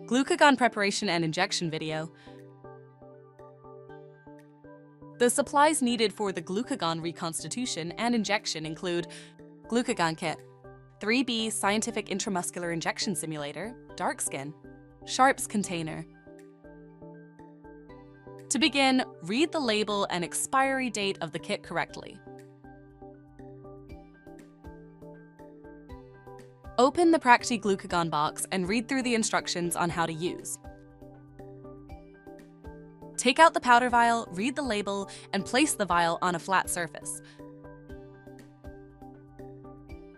Glucagon preparation and injection video. The supplies needed for the glucagon reconstitution and injection include Glucagon Kit, 3B Scientific Intramuscular Injection Simulator, dark skin, Sharps container. To begin, read the label and expiry date of the kit correctly. Open the Practi-Glucagon box and read through the instructions on how to use. Take out the powder vial, read the label, and place the vial on a flat surface.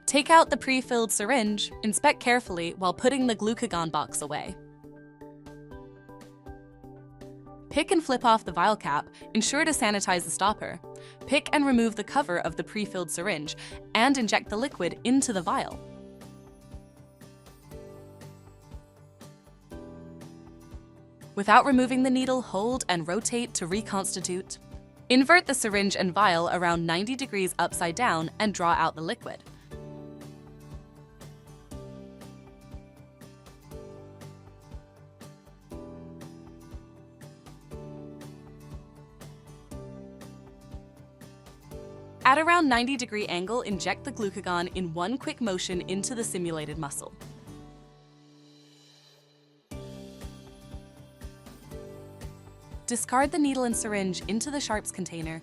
Take out the pre-filled syringe, inspect carefully while putting the glucagon box away. Pick and flip off the vial cap, ensure to sanitize the stopper. Pick and remove the cover of the pre-filled syringe and inject the liquid into the vial. Without removing the needle, hold and rotate to reconstitute. Invert the syringe and vial around 90 degrees upside down and draw out the liquid. At around 90-degree angle, inject the glucagon in one quick motion into the simulated muscle. Discard the needle and syringe into the Sharps container,